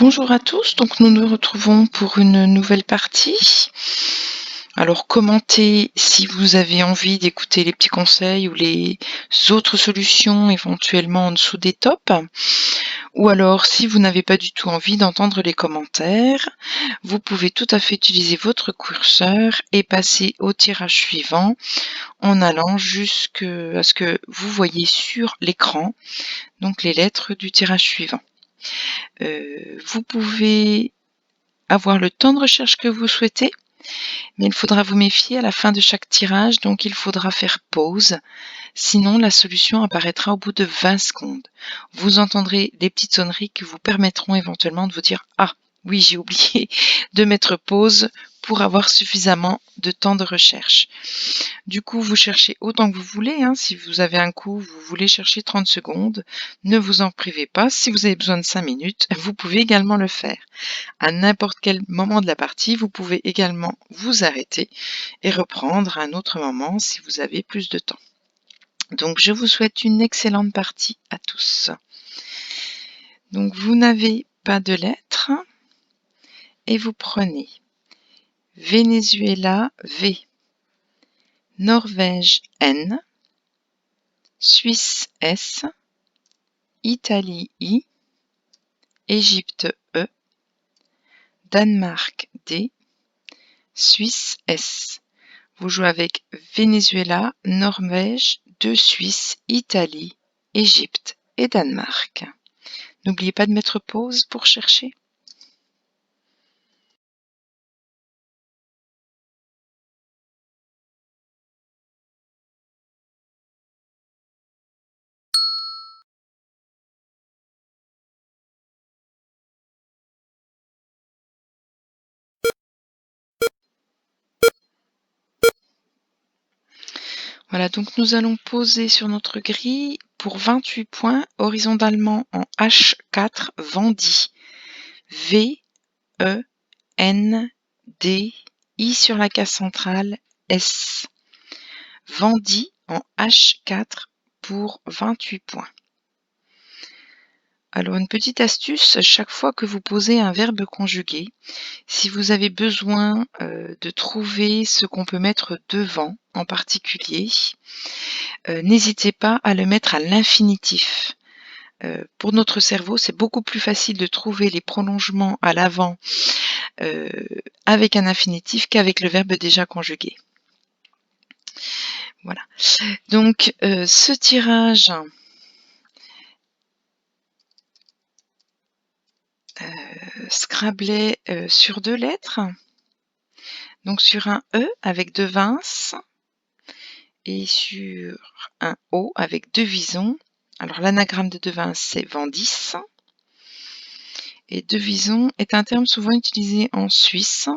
Bonjour à tous, donc nous nous retrouvons pour une nouvelle partie. Alors commentez si vous avez envie d'écouter les petits conseils ou les autres solutions éventuellement en dessous des tops. Ou alors si vous n'avez pas du tout envie d'entendre les commentaires, vous pouvez tout à fait utiliser votre curseur et passer au tirage suivant en allant jusqu'à ce que vous voyez sur l'écran donc les lettres du tirage suivant. Vous pouvez avoir le temps de recherche que vous souhaitez, mais il faudra vous méfier à la fin de chaque tirage, donc il faudra faire pause, sinon la solution apparaîtra au bout de 20 secondes. Vous entendrez des petites sonneries qui vous permettront éventuellement de vous dire « Ah, oui, j'ai oublié de mettre pause » pour avoir suffisamment de temps de recherche. Du coup, vous cherchez autant que vous voulez. Si vous avez un coup, vous voulez chercher 30 secondes, ne vous en privez pas. Si vous avez besoin de 5 minutes, vous pouvez également le faire. À n'importe quel moment de la partie, vous pouvez également vous arrêter et reprendre à un autre moment si vous avez plus de temps. Donc, je vous souhaite une excellente partie à tous. Donc, vous n'avez pas de lettres et vous prenez Venezuela V, Norvège N, Suisse S, Italie I, Égypte E, Danemark D, Suisse S. Vous jouez avec Venezuela, Norvège, 2 Suisse, Italie, Égypte et Danemark. N'oubliez pas de mettre pause pour chercher. Voilà, donc nous allons poser sur notre grille pour 28 points horizontalement en H4 Vendy. V, E, N, D, I sur la case centrale, S. Vendy en H4 pour 28 points. Alors une petite astuce, chaque fois que vous posez un verbe conjugué, si vous avez besoin de trouver ce qu'on peut mettre devant en particulier, n'hésitez pas à le mettre à l'infinitif. Pour notre cerveau, c'est beaucoup plus facile de trouver les prolongements à l'avant avec un infinitif qu'avec le verbe déjà conjugué. Voilà. Donc ce tirage Scrabblait sur 2 lettres, donc sur un E avec 2 vinces et sur un O avec 2 visons. Alors l'anagramme de 2 vinces, c'est Vendis. Et 2 visons est un terme souvent utilisé en Suisse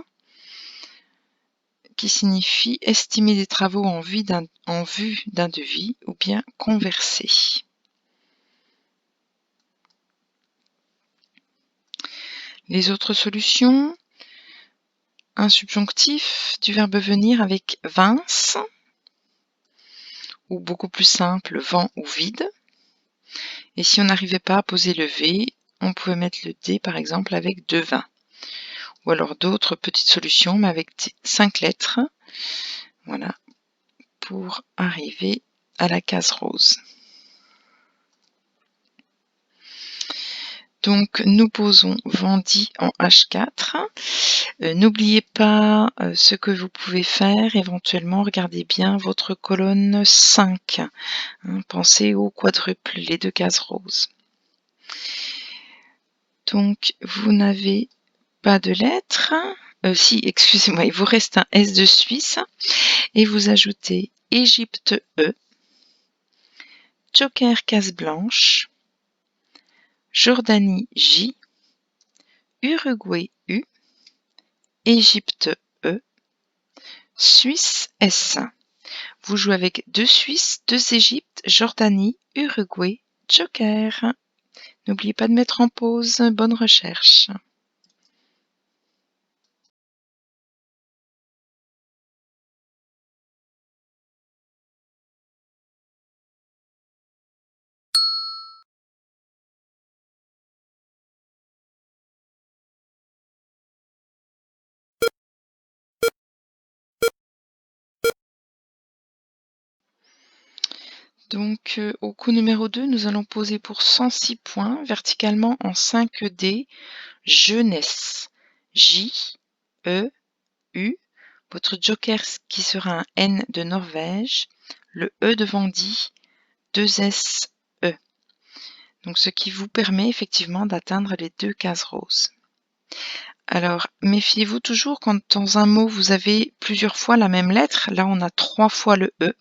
qui signifie estimer des travaux en vue d'un devis ou bien converser. Les autres solutions, un subjonctif du verbe venir avec vince, ou beaucoup plus simple, vent ou vide. Et si on n'arrivait pas à poser le V, on pouvait mettre le D par exemple avec 2 vins. Ou alors d'autres petites solutions, mais avec 5 lettres. Voilà, pour arriver à la case rose. Donc nous posons Vendy en H4. N'oubliez pas ce que vous pouvez faire, éventuellement regardez bien votre colonne 5. Pensez au quadruple, les 2 cases roses. Donc vous n'avez pas de lettres. Si, excusez-moi, il vous reste un S de Suisse. Et vous ajoutez Égypte E, Joker case blanche, Jordanie J, Uruguay U, Égypte E, Suisse S. Vous jouez avec 2 Suisses, 2 Égyptes, Jordanie, Uruguay, Joker. N'oubliez pas de mettre en pause. Bonne recherche. Donc au coup numéro 2, nous allons poser pour 106 points verticalement en 5D jeunesse. J, E, U. Votre joker qui sera un N de Norvège. Le E devant dit 2 S, E. Donc ce qui vous permet effectivement d'atteindre les 2 cases roses. Alors, méfiez-vous toujours quand dans un mot vous avez plusieurs fois la même lettre. Là, on a 3 fois le E.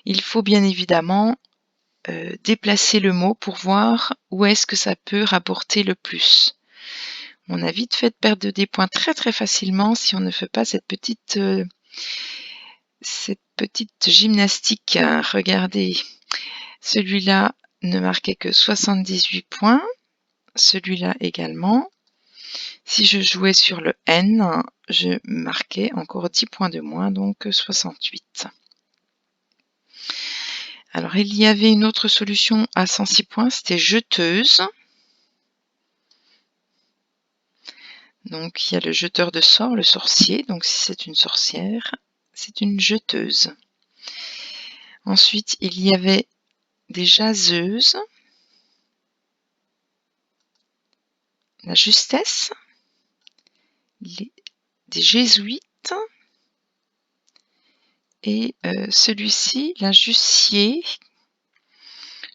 Il faut bien évidemment déplacer le mot pour voir où est-ce que ça peut rapporter le plus. On a vite fait de perdre des points très très facilement si on ne fait pas cette petite gymnastique. Regardez, celui-là ne marquait que 78 points, celui-là également. Si je jouais sur le N, je marquais encore 10 points de moins, donc 68. Alors, il y avait une autre solution à 106 points, c'était jeteuse. Donc, il y a le jeteur de sorts, le sorcier. Donc, si c'est une sorcière, c'est une jeteuse. Ensuite, il y avait des jaseuses, la justesse, des jésuites et celui-ci, la jussier.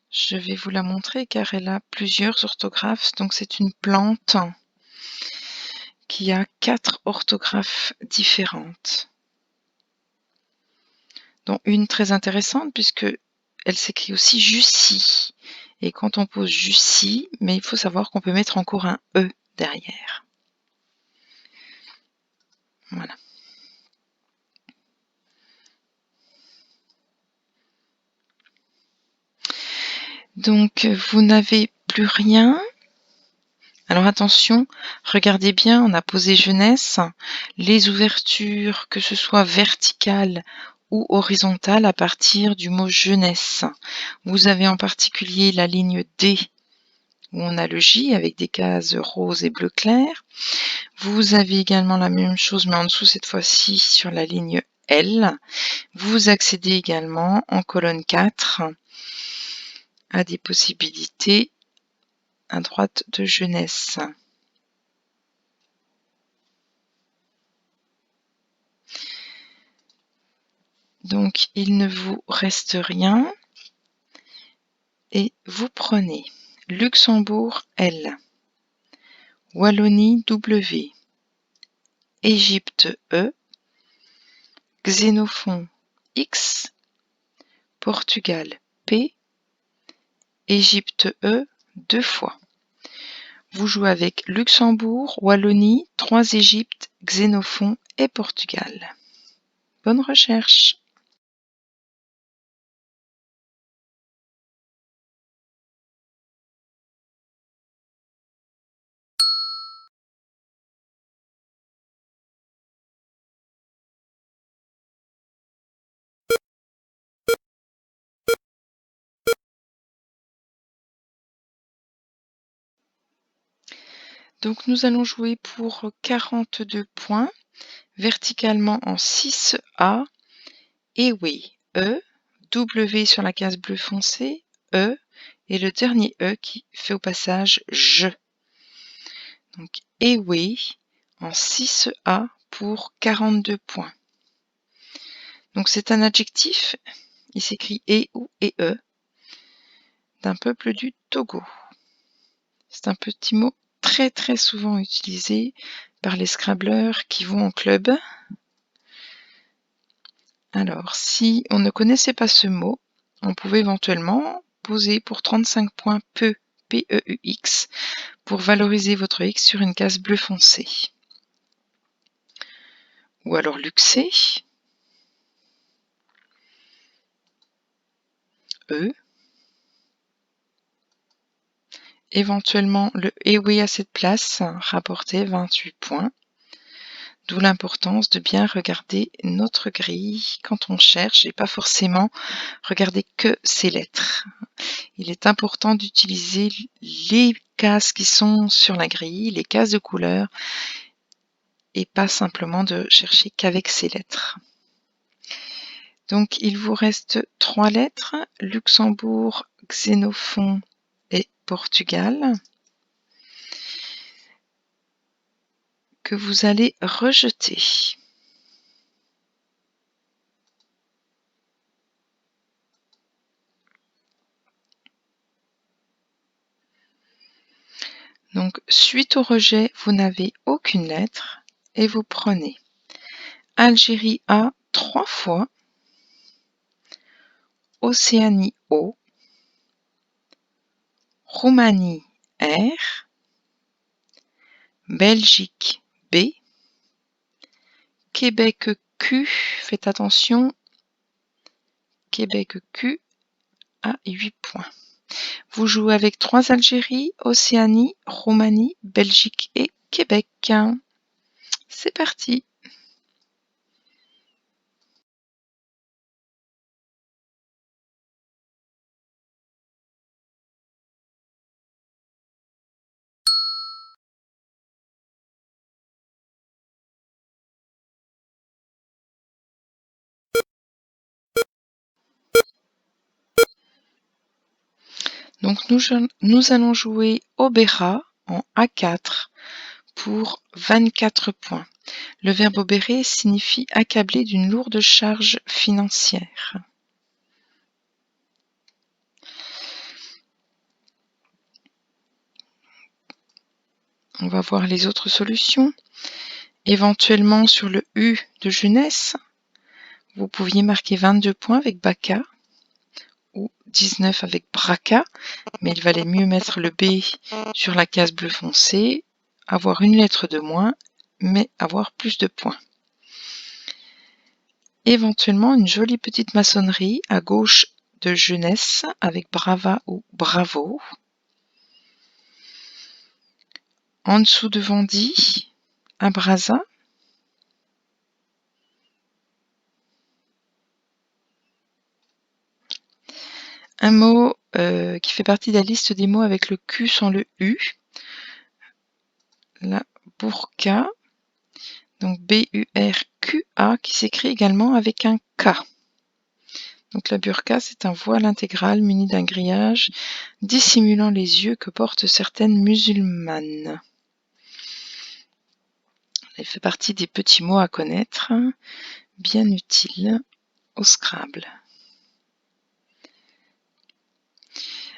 Je vais vous la montrer car elle a plusieurs orthographes. Donc, c'est une plante qui a 4 orthographes différentes, dont une très intéressante puisque elle s'écrit aussi Jussie. Et quand on pose Jussie, mais il faut savoir qu'on peut mettre encore un E derrière. Voilà. Donc, vous n'avez plus rien. Alors attention, regardez bien, on a posé jeunesse. Les ouvertures, que ce soit verticales ou horizontales, à partir du mot jeunesse. Vous avez en particulier la ligne D, où on a le J avec des cases rose et bleu clair. Vous avez également la même chose, mais en dessous cette fois-ci sur la ligne L. Vous accédez également en colonne 4 à des possibilités à droite de jeunesse. Donc, il ne vous reste rien et vous prenez Luxembourg L, Wallonie W, Égypte E, Xénophon X, Portugal P, Égypte E 2 fois. Vous jouez avec Luxembourg, Wallonie, 3 Égyptes, Xénophon et Portugal. Bonne recherche! Donc nous allons jouer pour 42 points, verticalement en 6A, et oui, E, W sur la case bleu foncé, E, et le dernier E qui fait au passage je. Donc et oui, en 6A pour 42 points. Donc c'est un adjectif, il s'écrit et ou et E, d'un peuple du Togo. C'est un petit mot très très souvent utilisé par les scrabbleurs qui vont en club. Alors, si on ne connaissait pas ce mot, on pouvait éventuellement poser pour 35 points peu, P-E-U-X, pour valoriser votre X sur une case bleu foncé. Ou alors luxé, E. Éventuellement, le et oui à cette place rapportait 28 points. D'où l'importance de bien regarder notre grille quand on cherche et pas forcément regarder que ces lettres. Il est important d'utiliser les cases qui sont sur la grille, les cases de couleur, et pas simplement de chercher qu'avec ces lettres. Donc, il vous reste 3 lettres, Luxembourg, Xénophon et Portugal, que vous allez rejeter. Donc, suite au rejet, vous n'avez aucune lettre et vous prenez Algérie A 3 fois, Océanie O, Roumanie R, Belgique B, Québec Q, faites attention, Québec Q à 8 points. Vous jouez avec 3 Algéries, Océanie, Roumanie, Belgique et Québec. C'est parti. Donc nous allons jouer Obéra en A4 pour 24 points. Le verbe obérer signifie accabler d'une lourde charge financière. On va voir les autres solutions. Éventuellement sur le U de jeunesse, vous pouviez marquer 22 points avec Baka ou 19 avec Braca, mais il valait mieux mettre le B sur la case bleu foncé, avoir une lettre de moins, mais avoir plus de points. Éventuellement une jolie petite maçonnerie à gauche de jeunesse avec Brava ou Bravo. En dessous de Vendy, Abrasa. Un mot qui fait partie de la liste des mots avec le Q sans le U. La burqa, donc B-U-R-Q-A, qui s'écrit également avec un K. Donc la burqa, c'est un voile intégral muni d'un grillage dissimulant les yeux que portent certaines musulmanes. Elle fait partie des petits mots à connaître, bien utiles au Scrabble.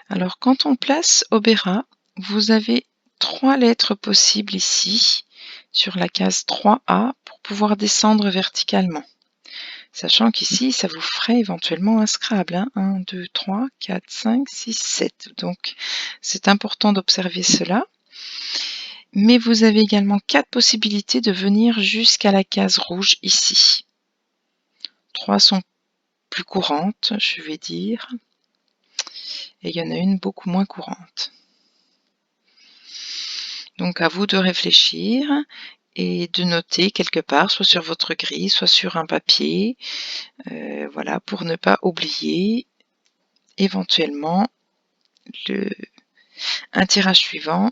Alors quand on place Obéra, vous avez 3 lettres possibles ici, sur la case 3A, pour pouvoir descendre verticalement. Sachant qu'ici, ça vous ferait éventuellement un Scrabble. 1, 2, 3, 4, 5, 6, 7. Donc, c'est important d'observer cela. Mais vous avez également 4 possibilités de venir jusqu'à la case rouge ici. 3 sont plus courantes, je vais dire. Et il y en a une beaucoup moins courante. Donc, à vous de réfléchir et de noter quelque part, soit sur votre grille, soit sur un papier, voilà, pour ne pas oublier éventuellement un tirage suivant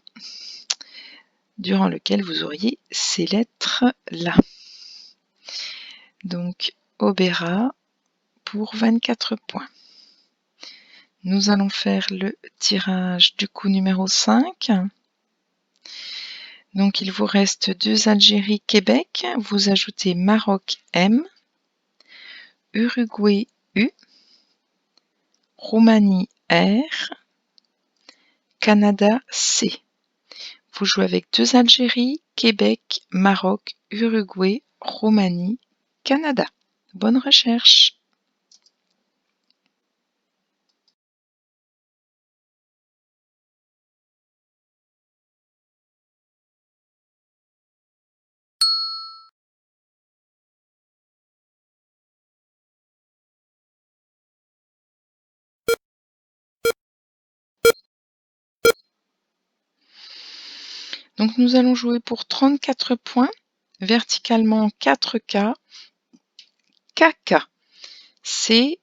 durant lequel vous auriez ces lettres-là. Donc, Obéra pour 24 points. Nous allons faire le tirage du coup numéro 5. Donc, il vous reste 2 Algérie, Québec. Vous ajoutez Maroc M, Uruguay U, Roumanie R, Canada C. Vous jouez avec 2 Algérie, Québec, Maroc, Uruguay, Roumanie, Canada. Bonne recherche! Donc nous allons jouer pour 34 points, verticalement 4K, KK, C-A-Q-U-A,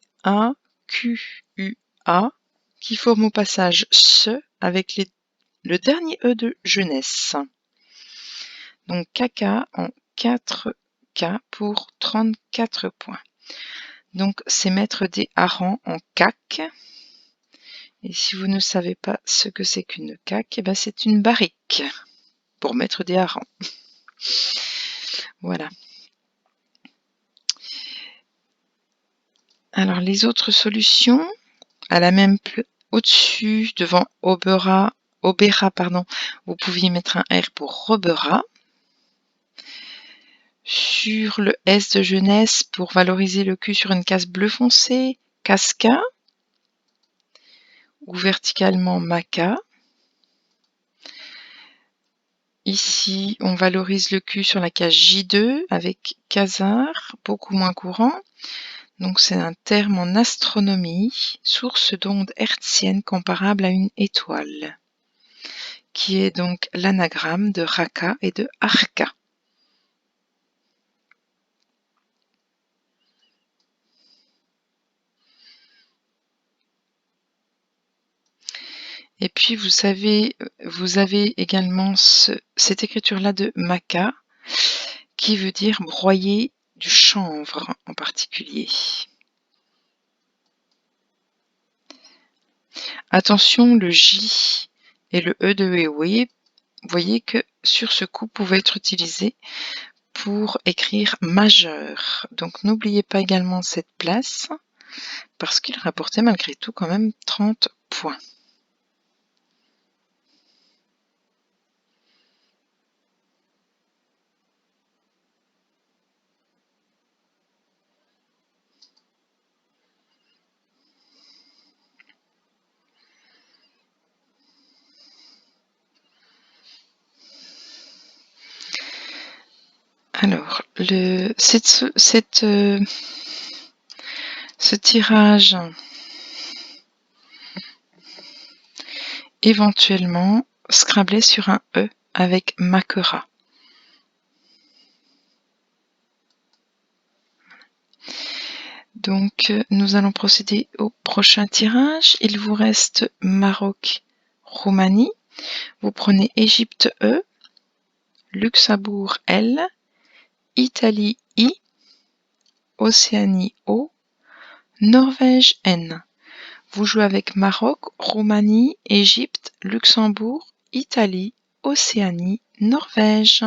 qui forme au passage SE avec le dernier E de jeunesse. Donc KK en 4K pour 34 points. Donc, c'est mettre des harengs en caque. Et si vous ne savez pas ce que c'est qu'une caque, eh ben c'est une barrique pour mettre des harengs. Voilà. Alors, les autres solutions, à la même au-dessus, devant Obera, vous pouviez mettre un R pour Robera. Sur le S de jeunesse, pour valoriser le cul sur une case bleu foncé, Casca. Ou verticalement Maca. Ici, on valorise le cul sur la case J2 avec Quasar, beaucoup moins courant. Donc c'est un terme en astronomie, source d'ondes hertziennes comparable à une étoile, qui est donc l'anagramme de Raka et de Arca. Et puis vous avez également cette écriture-là de Maca, qui veut dire broyer du chanvre en particulier. Attention, le J et le E de Ewe, vous voyez que sur ce coup pouvait être utilisé pour écrire majeur. Donc n'oubliez pas également cette place, parce qu'il rapportait malgré tout quand même 30 points. Alors, ce tirage, éventuellement, scrablé sur un E avec Makera. Donc, nous allons procéder au prochain tirage. Il vous reste Maroc, Roumanie. Vous prenez Égypte E, Luxembourg L, Italie I, Océanie O, Norvège N. Vous jouez avec Maroc, Roumanie, Égypte, Luxembourg, Italie, Océanie, Norvège.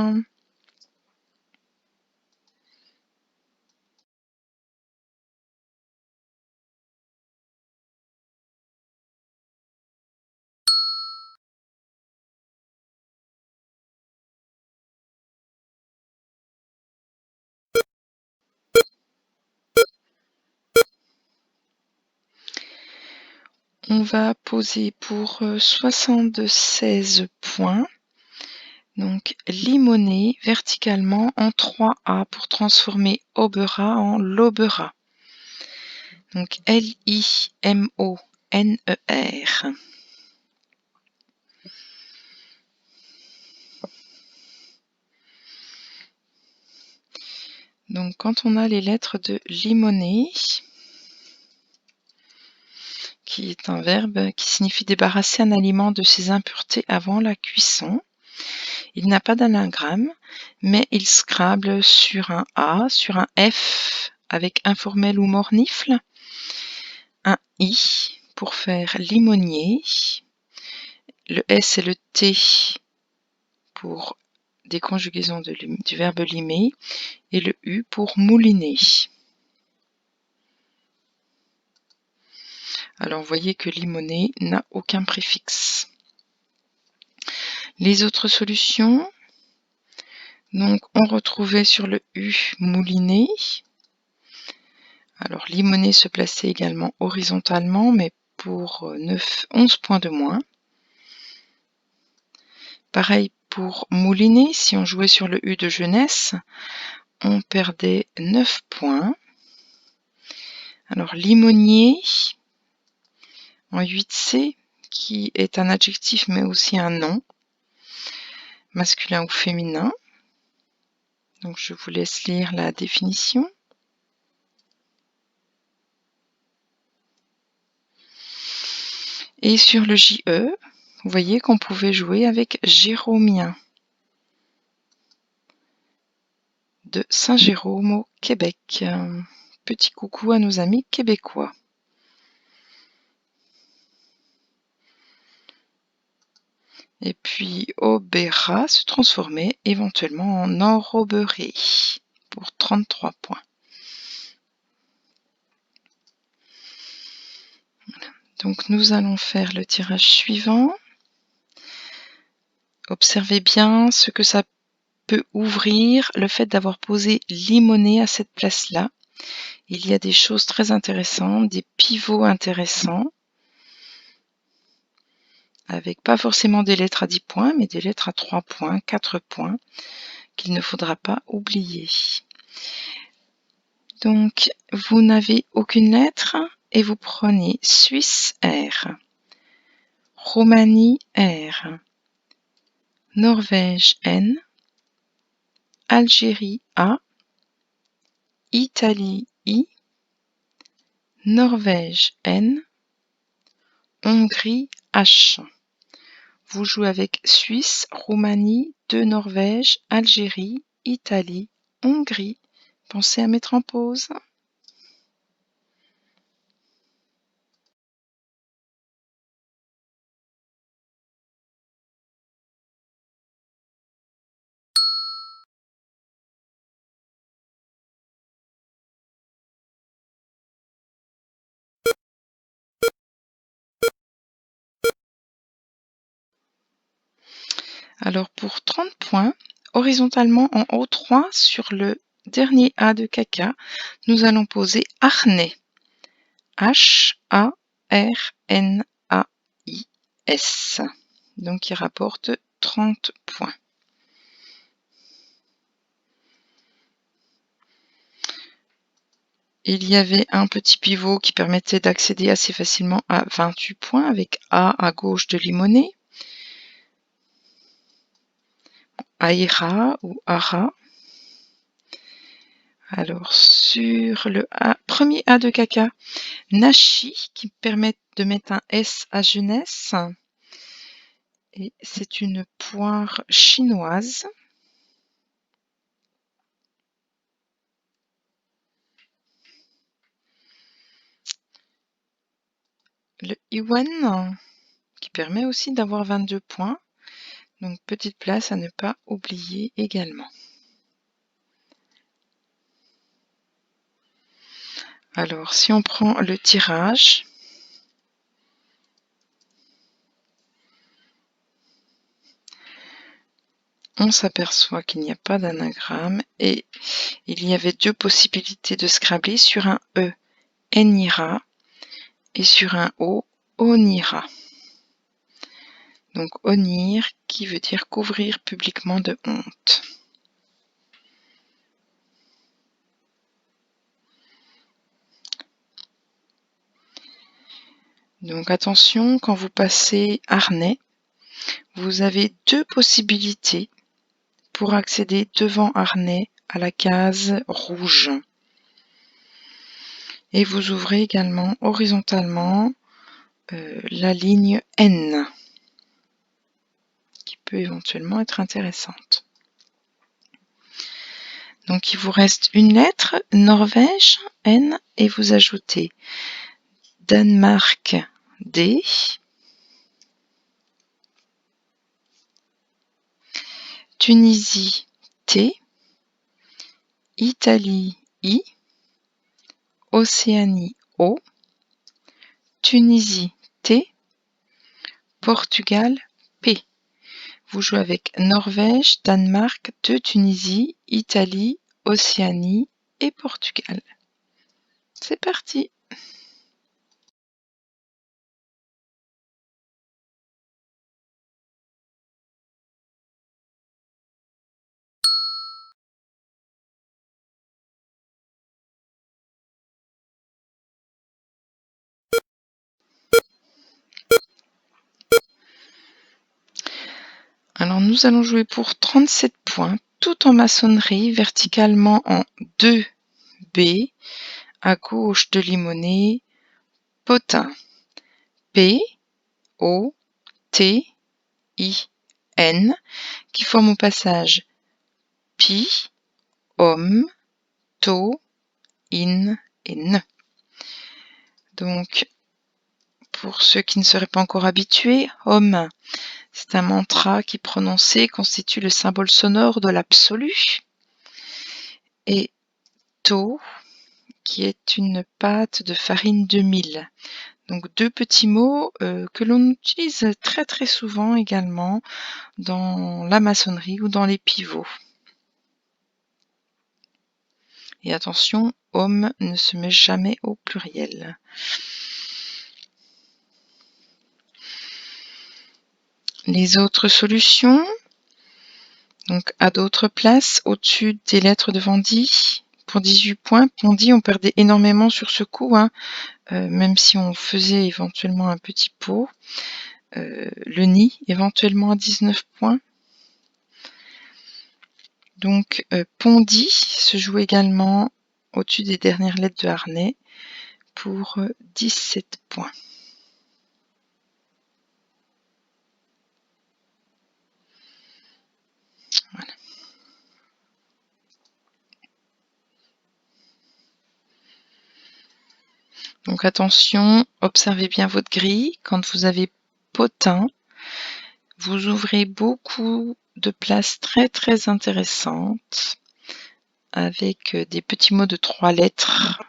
On va poser pour 76 points. Donc, limoner verticalement en 3A pour transformer Obera en Lobera. Donc, L-I-M-O-N-E-R. Donc, quand on a les lettres de limoner, qui est un verbe qui signifie débarrasser un aliment de ses impuretés avant la cuisson, il n'a pas d'anagramme, mais il scrable sur un A, sur un F avec informel ou mornifle, un I pour faire limonier, le S et le T pour des conjugaisons du verbe limer, et le U pour mouliner. Alors vous voyez que limoner n'a aucun préfixe. Les autres solutions, donc on retrouvait sur le U mouliner. Alors limoner se plaçait également horizontalement, mais pour 11 points de moins. Pareil pour mouliner, si on jouait sur le U de jeunesse, on perdait 9 points. Alors limonier en 8C, qui est un adjectif mais aussi un nom, masculin ou féminin. Donc je vous laisse lire la définition. Et sur le JE, vous voyez qu'on pouvait jouer avec Jérômien de Saint-Jérôme au Québec. petit coucou à nos amis québécois. Et puis Obera se transformer éventuellement en enroberie pour 33 points. Voilà. Donc nous allons faire le tirage suivant. Observez bien ce que ça peut ouvrir, le fait d'avoir posé limonée à cette place-là. Il y a des choses très intéressantes, des pivots intéressants, avec pas forcément des lettres à 10 points, mais des lettres à 3 points, 4 points, qu'il ne faudra pas oublier. Donc, vous n'avez aucune lettre et vous prenez Suisse R, Roumanie R, Norvège N, Algérie A, Italie I, Norvège N, Hongrie H. Vous jouez avec Suisse, Roumanie, 2 Norvège, Algérie, Italie, Hongrie. Pensez à mettre en pause. Alors pour 30 points, horizontalement en haut 3 sur le dernier A de caca, nous allons poser harnais. H-A-R-N-A-I-S. Donc il rapporte 30 points. Il y avait un petit pivot qui permettait d'accéder assez facilement à 28 points avec A à gauche de limonée. Aira ou Ara. Alors sur le premier A de caca, Nashi qui permet de mettre un S à jeunesse. Et c'est une poire chinoise. Le Iwan qui permet aussi d'avoir 22 points. Donc petite place à ne pas oublier également. Alors si on prend le tirage, on s'aperçoit qu'il n'y a pas d'anagramme et il y avait 2 possibilités de scrabler sur un E, Enira, et sur un O, Onira. Donc Onir qui veut dire couvrir publiquement de honte. Donc attention, quand vous passez harnais, vous avez 2 possibilités pour accéder devant harnais à la case rouge. Et vous ouvrez également horizontalement la ligne N, qui peut éventuellement être intéressante. Donc il vous reste une lettre, Norvège, N, et vous ajoutez Danemark, D, Tunisie, T, Italie, I, Océanie, O, Tunisie, T, Portugal, P. Vous jouez avec Norvège, Danemark, 2 Tunisie, Italie, Océanie et Portugal. C'est parti! Alors nous allons jouer pour 37 points, tout en maçonnerie, verticalement en 2B, à gauche de limonée, potin. P, O, T, I, N, qui forme au passage Pi, Om, To, In, et N. Donc, pour ceux qui ne seraient pas encore habitués, Om, c'est un mantra qui prononcé constitue le symbole sonore de l'absolu. Et To, qui est une pâte de farine de mil. Donc deux petits mots que l'on utilise très très souvent également dans la maçonnerie ou dans les pivots. Et attention, Om ne se met jamais au pluriel. Les autres solutions, donc à d'autres places, au-dessus des lettres de Vendy, pour 18 points. Vendy, on perdait énormément sur ce coup, hein, même si on faisait éventuellement un petit pot. Le Ni, éventuellement à 19 points. Donc, Pondy se joue également au-dessus des dernières lettres de harnais pour 17 points. Voilà. Donc attention, observez bien votre grille. Quand vous avez potin, vous ouvrez beaucoup de places très très intéressantes avec des petits mots de 3 lettres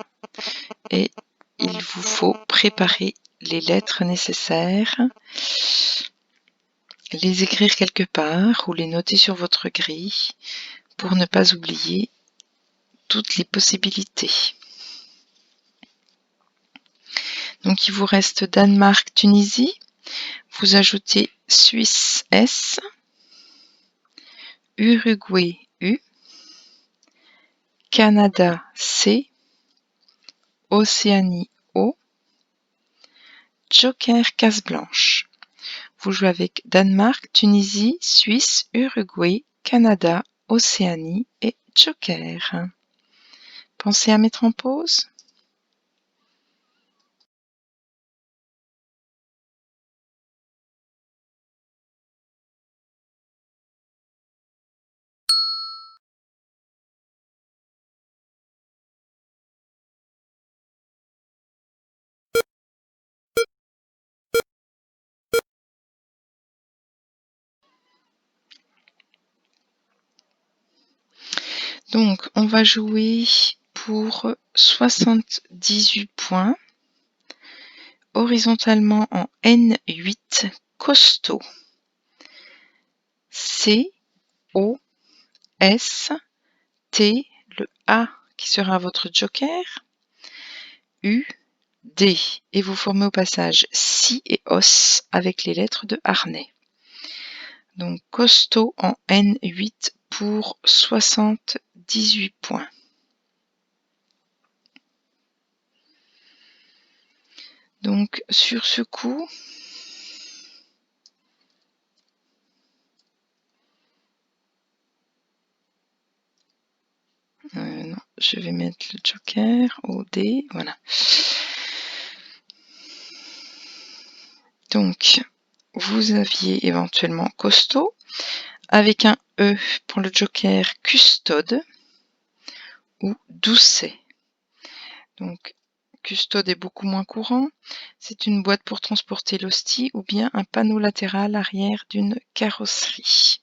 et il vous faut préparer les lettres nécessaires, les écrire quelque part ou les noter sur votre grille pour ne pas oublier toutes les possibilités. Donc il vous reste Danemark, Tunisie, vous ajoutez Suisse S, Uruguay U, Canada C, Océanie O, Joker case blanche. Vous jouez avec Danemark, Tunisie, Suisse, Uruguay, Canada, Océanie et Joker. Pensez à mettre en pause. Donc, on va jouer pour 78 points, horizontalement en N8, costaud. C, O, S, T, le A qui sera votre joker, U, D, et vous formez au passage Si et Os avec les lettres de harnais. Donc, costaud en N8 pour 78 points. Donc, sur ce coup, non, je vais mettre le joker au D, voilà. Donc, vous aviez éventuellement costaud, avec un E pour le joker custode ou doucet. Donc, custode est beaucoup moins courant. C'est une boîte pour transporter l'hostie ou bien un panneau latéral arrière d'une carrosserie.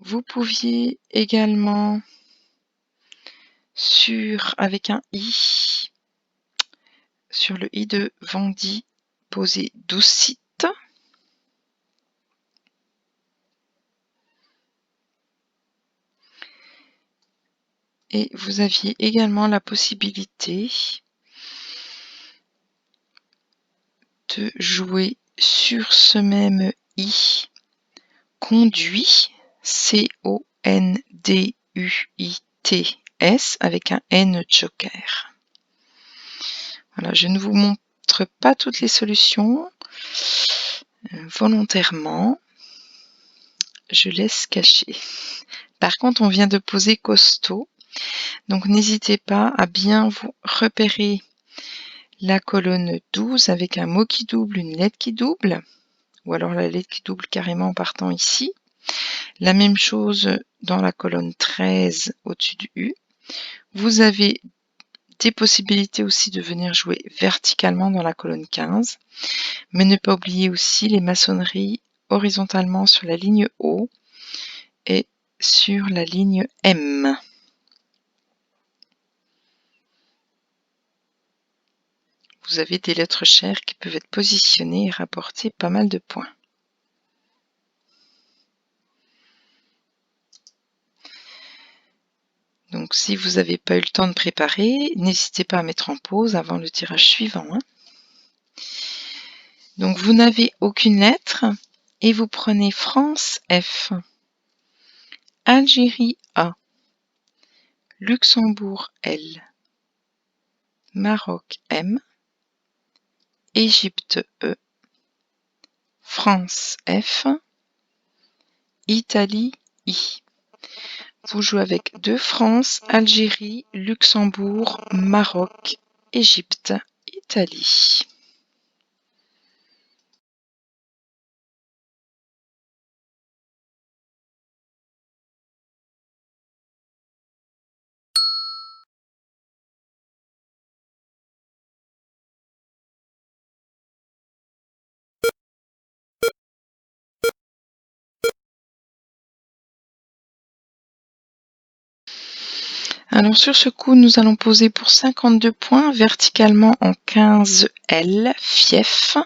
Vous pouviez également, avec un I, sur le I de Vendy, poser doucite. Et vous aviez également la possibilité de jouer sur ce même I, conduit, C-O-N-D-U-I-T-S, avec un N joker. Voilà, je ne vous montre pas toutes les solutions volontairement. Je laisse cacher. Par contre, on vient de poser costaud. Donc, n'hésitez pas à bien vous repérer la colonne 12 avec un mot qui double, une lettre qui double, ou alors la lettre qui double carrément en partant ici. La même chose dans la colonne 13 au-dessus du U. Vous avez des possibilités aussi de venir jouer verticalement dans la colonne 15, mais ne pas oublier aussi les maçonneries horizontalement sur la ligne O et sur la ligne M. Vous avez des lettres chères qui peuvent être positionnées et rapporter pas mal de points. Donc si vous n'avez pas eu le temps de préparer, n'hésitez pas à mettre en pause avant le tirage suivant. Donc vous n'avez aucune lettre et vous prenez France F, Algérie A, Luxembourg L, Maroc M, Égypte E, France F, Italie I. Vous jouez avec 2 France, Algérie, Luxembourg, Maroc, Égypte, Italie. Alors sur ce coup, nous allons poser pour 52 points verticalement en 15 L, fief,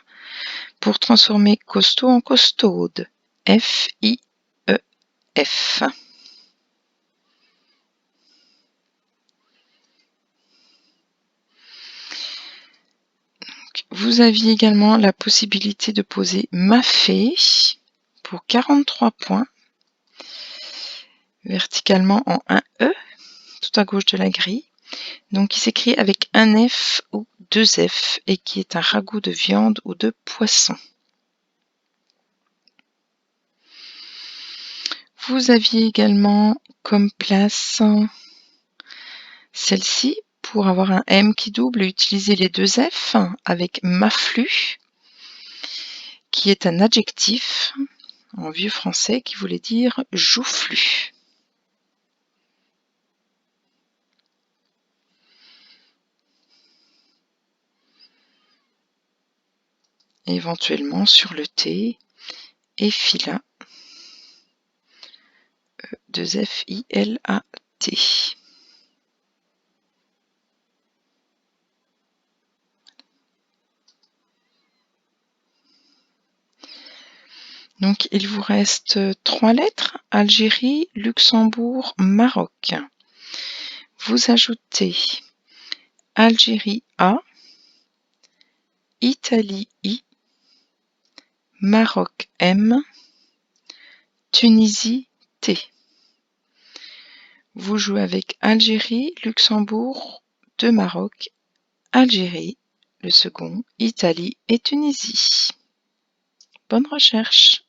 pour transformer costaud en costaude. F, I, E, F. Vous aviez également la possibilité de poser Mafé pour 43 points verticalement en 1 E, tout à gauche de la grille. Donc qui s'écrit avec un F ou 2 F et qui est un ragoût de viande ou de poisson. Vous aviez également comme place celle-ci pour avoir un M qui double et utiliser les 2 F avec maflu, qui est un adjectif en vieux français qui voulait dire joufflu. Éventuellement sur le T et fila, 2 F I L A T. Donc il vous reste 3 lettres, Algérie, Luxembourg, Maroc. Vous ajoutez Algérie A, Italie I, Maroc M, Tunisie T. Vous jouez avec Algérie, Luxembourg, 2 Maroc, Algérie, le second, Italie et Tunisie. Bonne recherche!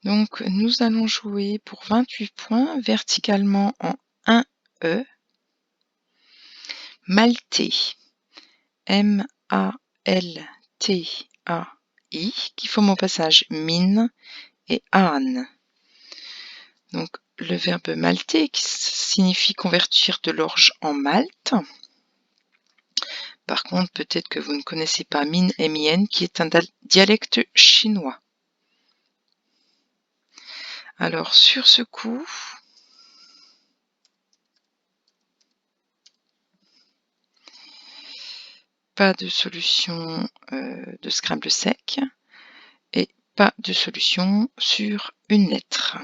Donc nous allons jouer pour 28 points verticalement en 1 E, maltais, M-A-L-T-A-I, qui forme au passage mine et âne. Donc le verbe maltais qui signifie convertir de l'orge en malt. Par contre, peut-être que vous ne connaissez pas Min Mien, qui est un dialecte chinois. Alors sur ce coup, pas de solution de scramble sec et pas de solution sur une lettre.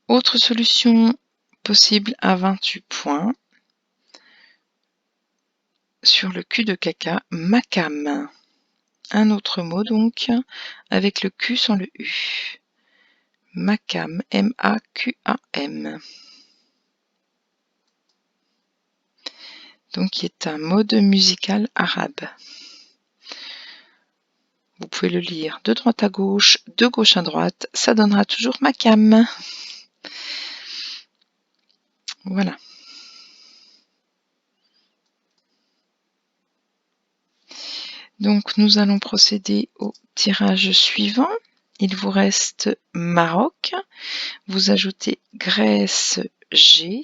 Autre solution possible à 28 points. Sur le cul de caca, macam. Un autre mot donc, avec le Q sans le U. Macam, M-A-Q-A-M. donc qui est un mode musical arabe. Vous pouvez le lire de droite à gauche, de gauche à droite, ça donnera toujours Makam. Voilà. Donc nous allons procéder au tirage suivant. Il vous reste Maroc, vous ajoutez Grèce G,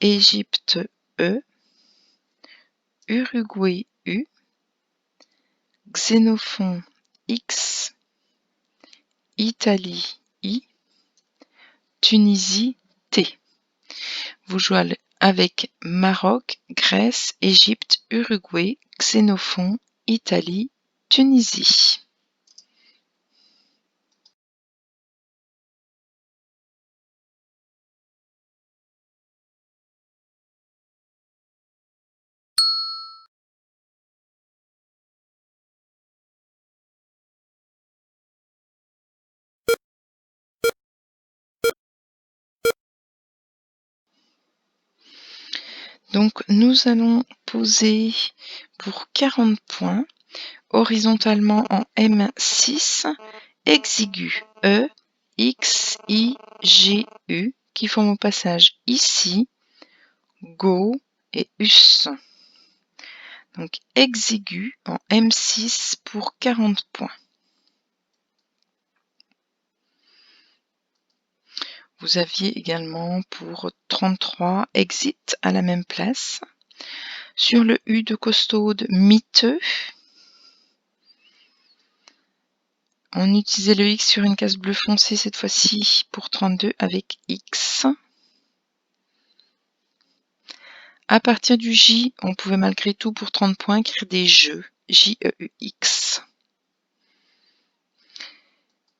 Égypte E, Uruguay U, Xénophon X, Italie I, Tunisie T. Vous jouez avec Maroc, Grèce, Égypte, Uruguay, Xénophon, Italie, Tunisie. Donc nous allons poser pour 40 points, horizontalement en M6, exigu E, X, I, G, U, qui forment au passage ici, Go et Us. Donc exigu en M6 pour 40 points. Vous aviez également pour 33 exit à la même place. Sur le U de costaude miteux, on utilisait le X sur une case bleue foncé cette fois-ci pour 32 avec X. À partir du J, on pouvait malgré tout pour 30 points écrire des jeux, J-E-U-X.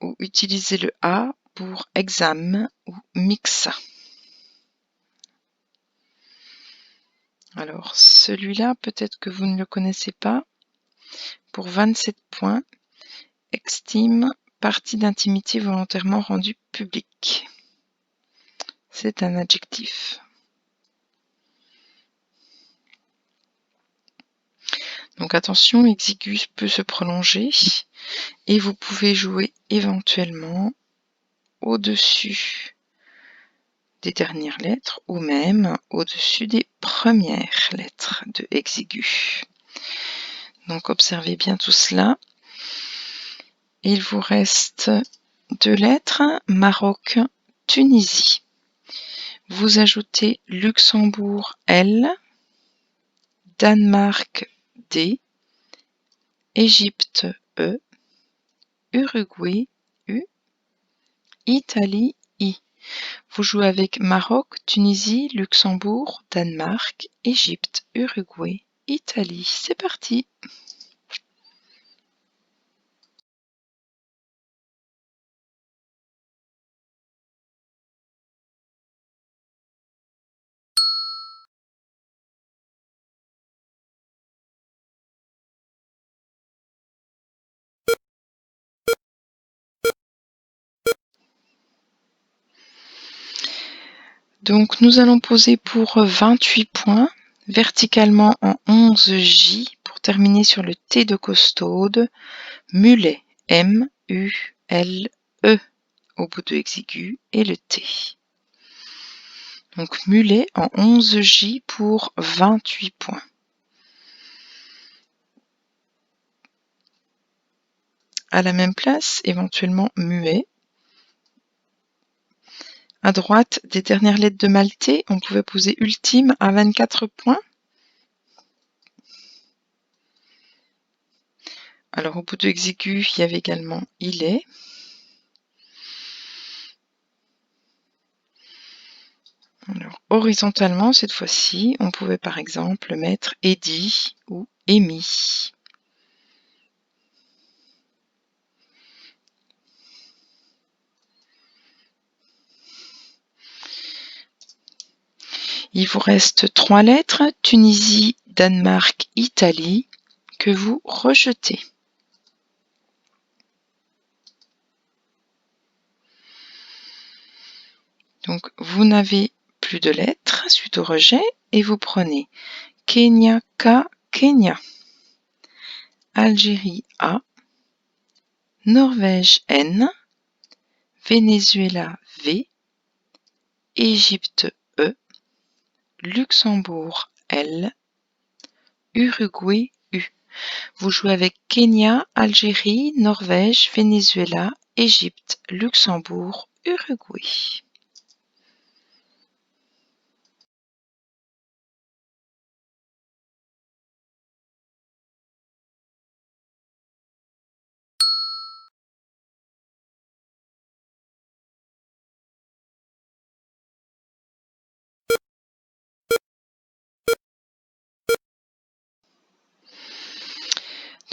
Ou utiliser le A pour exam ou mix. Alors celui-là, peut-être que vous ne le connaissez pas. Pour 27 points, extime, partie d'intimité volontairement rendue publique. C'est un adjectif. Donc attention, exigus peut se prolonger et vous pouvez jouer éventuellement au-dessus des dernières lettres ou même au-dessus des premières lettres de exigu. Donc observez bien tout cela. Il vous reste 2 lettres, Maroc, Tunisie. Vous ajoutez Luxembourg L, Danemark D, Égypte E, Uruguay U, Italie I. Vous jouez avec Maroc, Tunisie, Luxembourg, Danemark, Égypte, Uruguay, Italie. C'est parti! Donc nous allons poser pour 28 points, verticalement en 11J, pour terminer sur le T de costaude, mulet, M-U-L-E, au bout de exigu, et le T. Donc mulet en 11J pour 28 points. À la même place, éventuellement muet. À droite des dernières lettres de maltais, on pouvait poser ultime à 24 points. Alors au bout de exigu, il y avait également il est. Alors, horizontalement, cette fois-ci, on pouvait par exemple mettre Eddy ou Amy. Il vous reste 3 lettres, Tunisie, Danemark, Italie, que vous rejetez. Donc, vous n'avez plus de lettres suite au rejet et vous prenez Kenya K, Kenya, Algérie A, Norvège N, Venezuela V, Égypte E, Luxembourg L, Uruguay U. Vous jouez avec Kenya, Algérie, Norvège, Venezuela, Égypte, Luxembourg, Uruguay.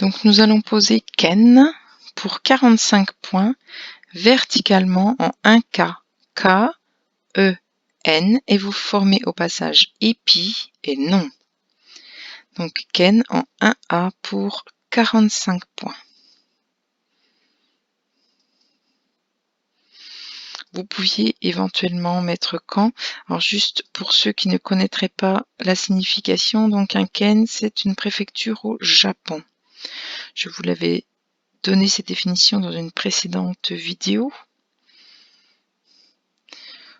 Donc nous allons poser Ken pour 45 points verticalement en 1K, K, E, N, et vous formez au passage épi et non. Donc Ken en 1A pour 45 points. Vous pouviez éventuellement mettre quand. Alors juste pour ceux qui ne connaîtraient pas la signification, donc un Ken, c'est une préfecture au Japon. Je vous l'avais donné cette définition dans une précédente vidéo.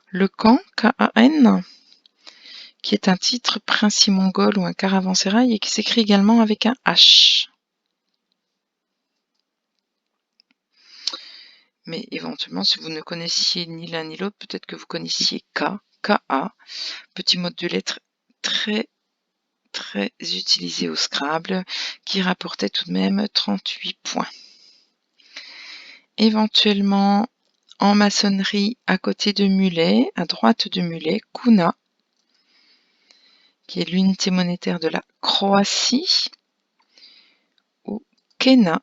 Le Kan, K-A-N, qui est un titre princier mongol ou un caravansérail et qui s'écrit également avec un H. Mais éventuellement, si vous ne connaissiez ni l'un ni l'autre, peut-être que vous connaissiez K, K-A, petit mode de lettres très utilisé au Scrabble, qui rapportait tout de même 38 points. Éventuellement, en maçonnerie, à côté de Mulet, à droite de Mulet, Kuna, qui est l'unité monétaire de la Croatie, ou Kena,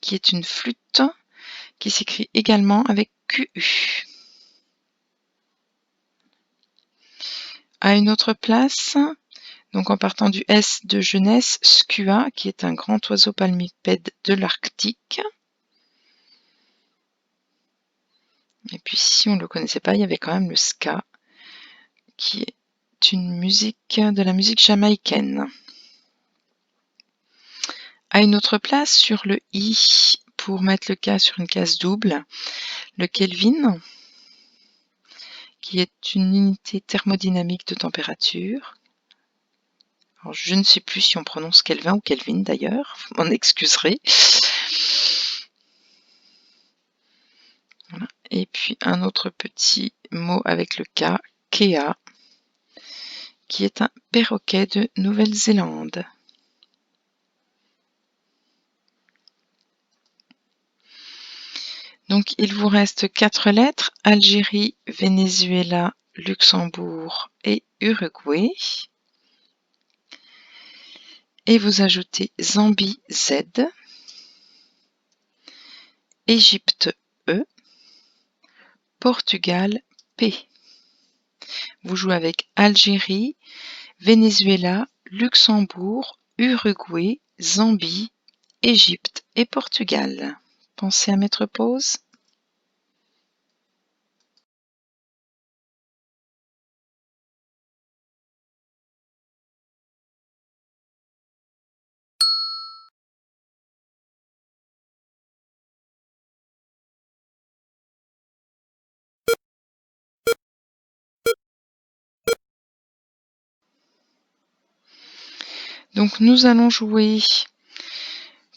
qui est une flûte, qui s'écrit également avec QU. À une autre place, donc en partant du S de jeunesse, Skua, qui est un grand oiseau palmipède de l'Arctique. Et puis si on ne le connaissait pas, il y avait quand même le ska, qui est une musique de la musique jamaïcaine. À une autre place, sur le I, pour mettre le K sur une case double, le Kelvin, qui est une unité thermodynamique de température. Alors, je ne sais plus si on prononce Kelvin ou Kelvin d'ailleurs, vous m'en excuserez. Voilà. Et puis un autre petit mot avec le K, Kea, qui est un perroquet de Nouvelle-Zélande. Donc il vous reste 4 lettres, Algérie, Venezuela, Luxembourg et Uruguay. Et vous ajoutez Zambie Z, Égypte E, Portugal P. Vous jouez avec Algérie, Venezuela, Luxembourg, Uruguay, Zambie, Égypte et Portugal. Pensez à mettre pause. Donc nous allons jouer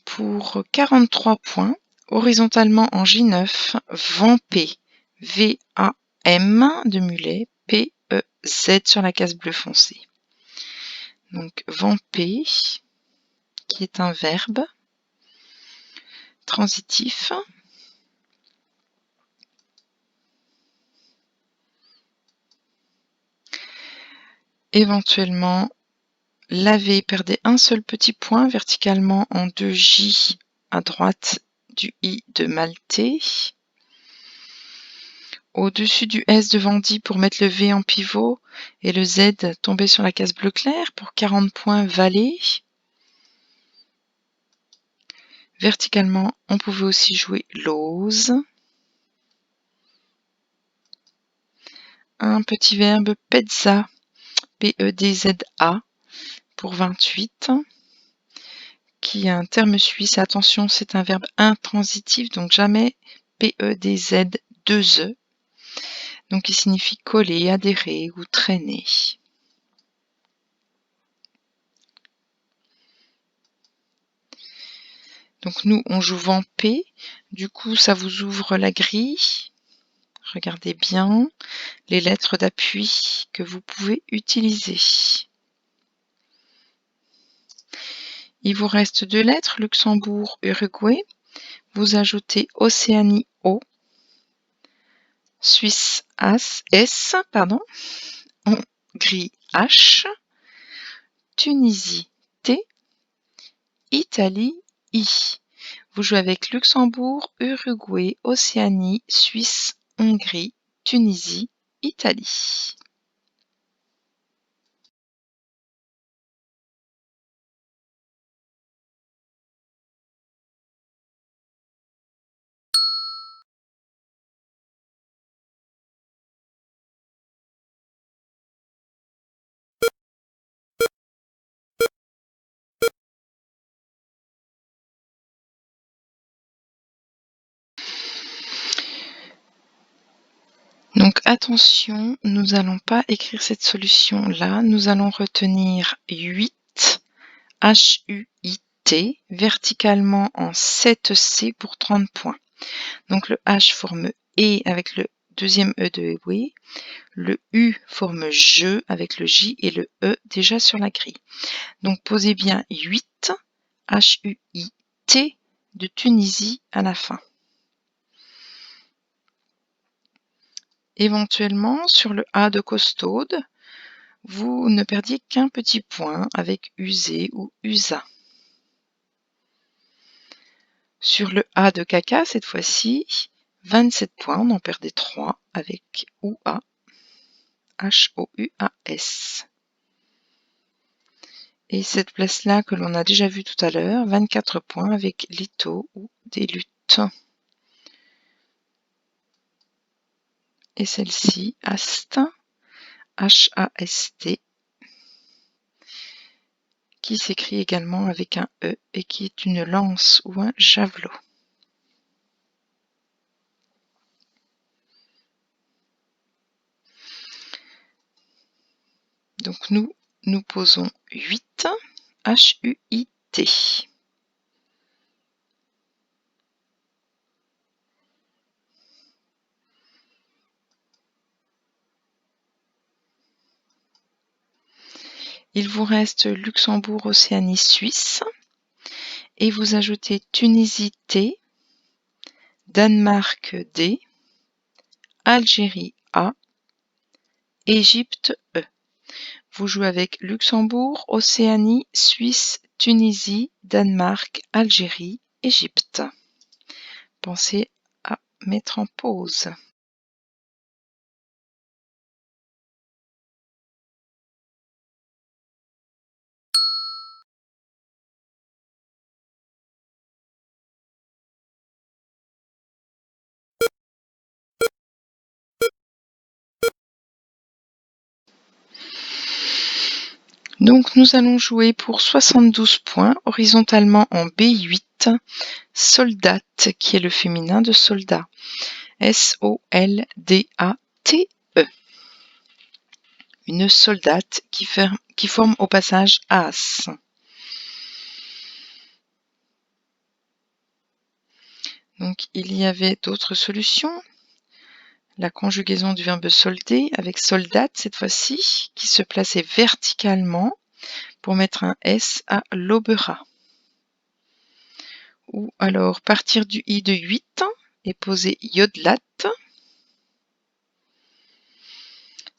pour 43 points, horizontalement en J9, Vampé, V-A-M de Mulet, P-E-Z sur la case bleu foncé. Donc Vampé, qui est un verbe transitif. Éventuellement, laver, perdez un seul petit point verticalement en 2J à droite du I de Maltais. Au-dessus du S de Vendy pour mettre le V en pivot et le Z tomber sur la case bleu clair pour 40 points Valais. Verticalement, on pouvait aussi jouer l'ose. Un petit verbe pezza, PEDZA pour 28, qui est un terme suisse. Attention, c'est un verbe intransitif, donc jamais PEDZ 2E. Donc il signifie coller, adhérer ou traîner. Donc nous, on joue vent P. Du coup, ça vous ouvre la grille. Regardez bien les lettres d'appui que vous pouvez utiliser. Il vous reste 2 lettres, Luxembourg, Uruguay. Vous ajoutez Océanie O, Suisse S, Hongrie H, Tunisie T, Italie I. Vous jouez avec Luxembourg, Uruguay, Océanie, Suisse, Hongrie, Tunisie, Italie. Donc attention, nous n'allons pas écrire cette solution-là, nous allons retenir 8, H-U-I-T, verticalement en 7C pour 30 points. Donc le H forme E avec le deuxième E de oui, le U forme je avec le J et le E déjà sur la grille. Donc posez bien 8, H-U-I-T de Tunisie à la fin. Éventuellement, sur le A de costaude, vous ne perdiez qu'un petit point avec usé ou usa. Sur le A de caca, cette fois-ci, 27 points, on en perdait 3 avec OUA, H-O-U-A-S. Et cette place-là que l'on a déjà vue tout à l'heure, 24 points avec litho ou des luttes. Et celle-ci, Ast, H-A-S-T, qui s'écrit également avec un E et qui est une lance ou un javelot. Donc nous posons 8, H-U-I-T. Il vous reste Luxembourg, Océanie, Suisse. Et vous ajoutez Tunisie T, Danemark D, Algérie A, Égypte E. Vous jouez avec Luxembourg, Océanie, Suisse, Tunisie, Danemark, Algérie, Égypte. Pensez à mettre en pause. Donc nous allons jouer pour 72 points horizontalement en B8, soldate qui est le féminin de soldat. S-O-L-D-A-T-E. Une soldate qui forme au passage as. Donc il y avait d'autres solutions. La conjugaison du verbe solder avec soldate cette fois-ci, qui se plaçait verticalement pour mettre un S à l'obera. Ou alors partir du I de 8 et poser yodlat.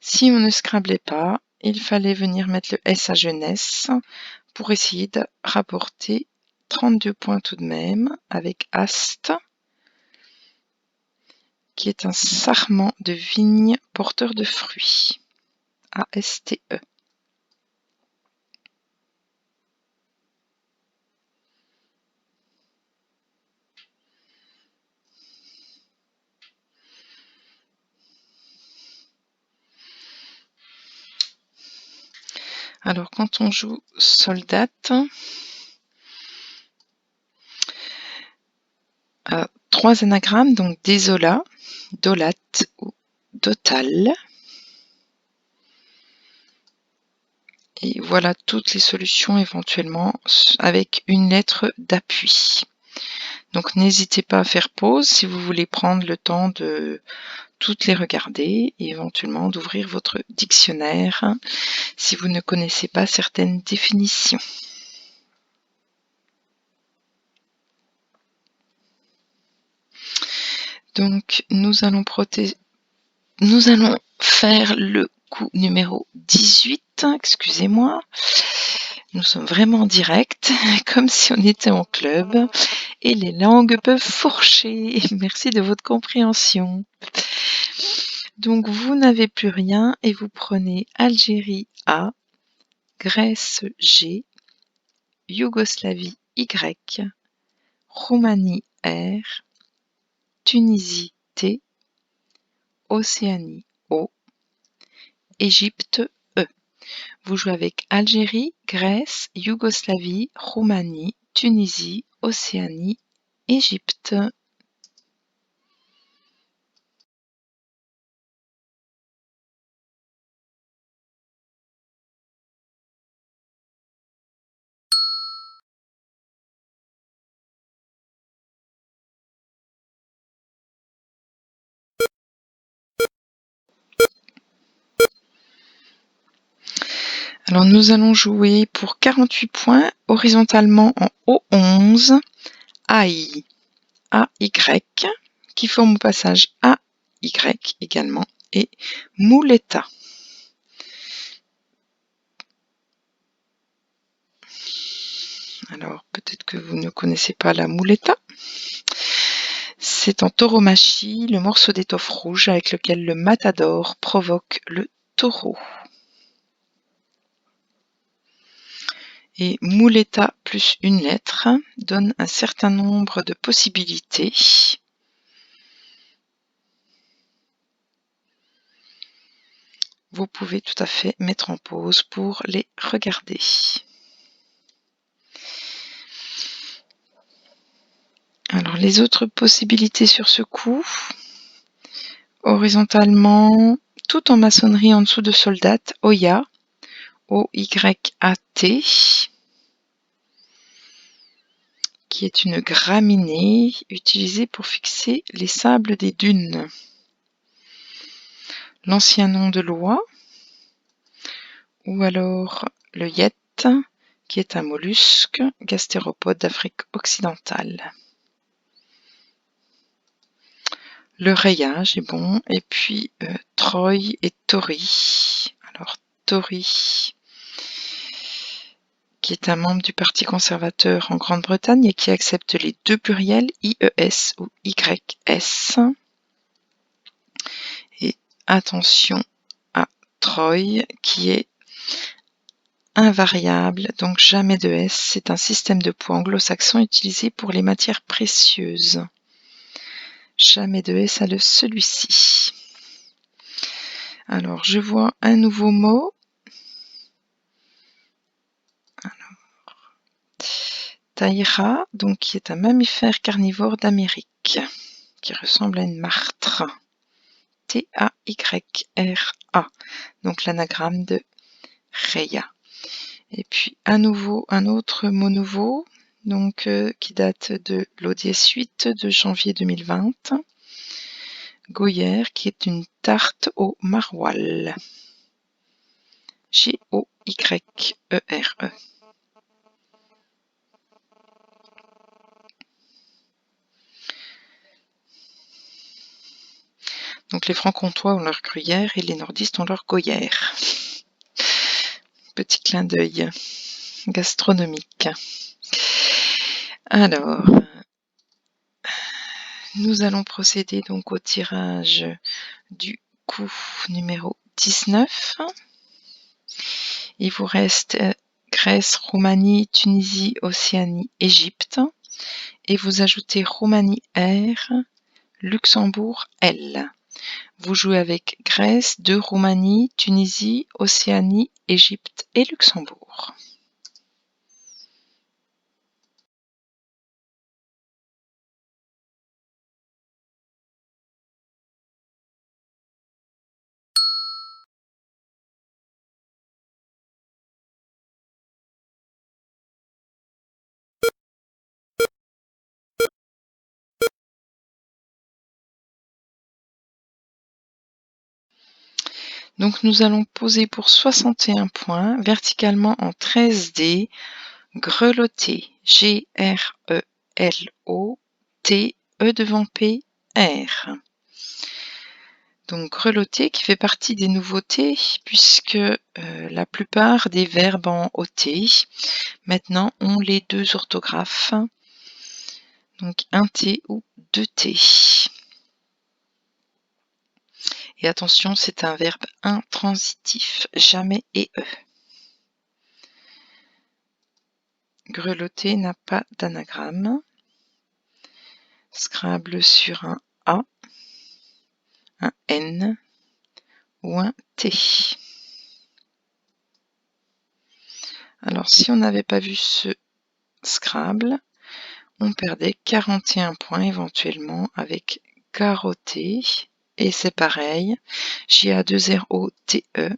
Si on ne scrablait pas, il fallait venir mettre le S à jeunesse pour essayer de rapporter 32 points tout de même avec Ast, qui est un sarment de vigne porteur de fruits. A-S-T-E. Alors, quand on joue soldate, 3 anagrammes, donc désolat, dolate ou dotal. Et voilà toutes les solutions éventuellement avec une lettre d'appui. Donc n'hésitez pas à faire pause si vous voulez prendre le temps de toutes les regarder et éventuellement d'ouvrir votre dictionnaire si vous ne connaissez pas certaines définitions. Donc nous allons faire le coup numéro 18, excusez-moi. Nous sommes vraiment en direct, comme si on était en club, et les langues peuvent fourcher. Merci de votre compréhension. Donc vous n'avez plus rien et vous prenez Algérie A, Grèce G, Yougoslavie Y, Roumanie R, Tunisie T, Océanie O, Égypte E. Vous jouez avec Algérie, Grèce, Yougoslavie, Roumanie, Tunisie, Océanie, Égypte. Alors nous allons jouer pour 48 points horizontalement en O11, AI, AY, qui forme au passage AY également, et Mouletta. Alors peut-être que vous ne connaissez pas la Mouletta. C'est en tauromachie le morceau d'étoffe rouge avec lequel le matador provoque le taureau. Et Mouletta plus une lettre donne un certain nombre de possibilités. Vous pouvez tout à fait mettre en pause pour les regarder. Alors les autres possibilités sur ce coup, horizontalement, tout en maçonnerie en dessous de soldate, Oya, O-Y-A-T, qui est une graminée utilisée pour fixer les sables des dunes. L'ancien nom de l'oie, ou alors le yet, qui est un mollusque gastéropode d'Afrique occidentale. Le rayage est bon, et puis Troy et Tory. Alors Tory, qui est un membre du Parti conservateur en Grande-Bretagne et qui accepte les deux pluriels IES ou YS. Et attention à Troy, qui est invariable, donc jamais de S. C'est un système de poids anglo-saxon utilisé pour les matières précieuses. Jamais de S à celui-ci. Alors, je vois un nouveau mot. Alors, Taïra, donc qui est un mammifère carnivore d'Amérique, qui ressemble à une martre. T-A-Y-R-A, donc l'anagramme de Raya. Et puis un autre mot nouveau, donc qui date de l'O-18 de janvier 2020. Goyer, qui est une tarte au maroilles. G-O-Y-E-R-E. Donc les francs-comtois ont leur gruyère et les nordistes ont leur goyère. Petit clin d'œil gastronomique. Alors, nous allons procéder donc au tirage du coup numéro 19. Il vous reste Grèce, Roumanie, Tunisie, Océanie, Égypte. Et vous ajoutez Roumanie R, Luxembourg L. Vous jouez avec Grèce, 2 Roumanie, Tunisie, Océanie Égypte et Luxembourg. Donc nous allons poser pour 61 points, verticalement en 13D, grelotter, G-R-E-L-O-T, E devant P, R. Donc grelotter qui fait partie des nouveautés puisque la plupart des verbes en OT maintenant ont les deux orthographes, donc un T ou deux T. Et attention, c'est un verbe intransitif, jamais et E. Grelotter n'a pas d'anagramme. Scrabble sur un A, un N ou un T. Alors si on n'avait pas vu ce Scrabble, on perdait 41 points éventuellement avec garrotter, et c'est pareil, J-A-2-R-O-T-E,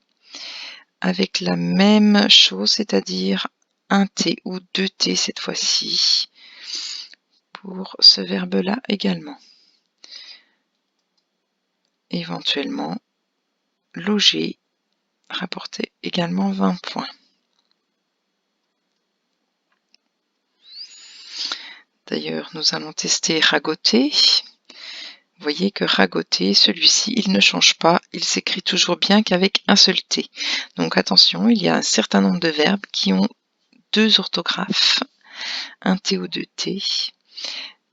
avec la même chose, c'est-à-dire un T ou deux T cette fois-ci, pour ce verbe-là également. Éventuellement, loger, rapporter également 20 points. D'ailleurs, nous allons tester ragoter. Vous voyez que ragoter, celui-ci, il ne change pas, il s'écrit toujours bien qu'avec un seul T. Donc attention, il y a un certain nombre de verbes qui ont deux orthographes, un T ou deux T.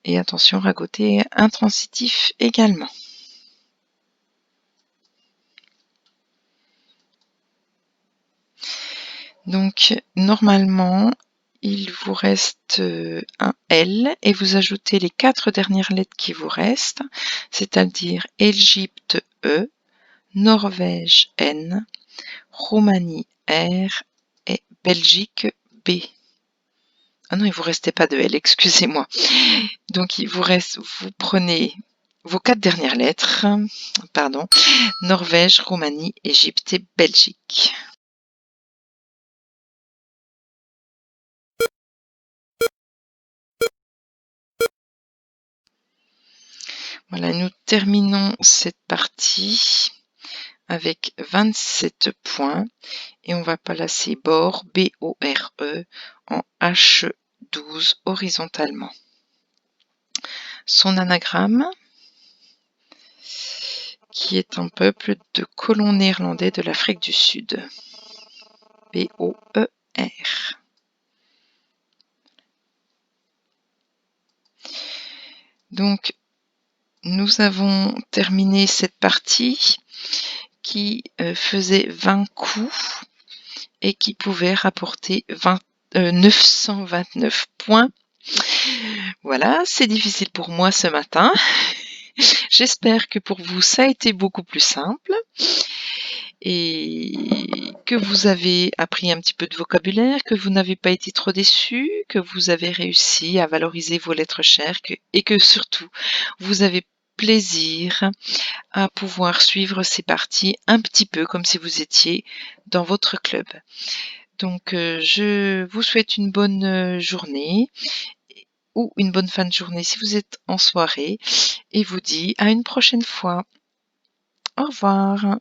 Et attention, ragoter est intransitif également. Donc normalement, il vous reste un L et vous ajoutez les 4 dernières lettres qui vous restent, c'est-à-dire Égypte E, Norvège N, Roumanie R et Belgique B. Ah non, il vous restait pas de L, excusez-moi. Donc il vous reste, vous prenez vos 4 dernières lettres, pardon, Norvège, Roumanie, Égypte et Belgique. Voilà, nous terminons cette partie avec 27 points et on va placer bore, B-O-R-E, en H12 horizontalement. Son anagramme, qui est un peuple de colons néerlandais de l'Afrique du Sud. B-O-E-R. Donc, nous avons terminé cette partie qui faisait 20 coups et qui pouvait rapporter 929 points. Voilà, c'est difficile pour moi ce matin. J'espère que pour vous, ça a été beaucoup plus simple et que vous avez appris un petit peu de vocabulaire, que vous n'avez pas été trop déçus, que vous avez réussi à valoriser vos lettres chères et que surtout, vous avez plaisir à pouvoir suivre ces parties un petit peu comme si vous étiez dans votre club. Donc, je vous souhaite une bonne journée ou une bonne fin de journée si vous êtes en soirée et vous dis à une prochaine fois. Au revoir.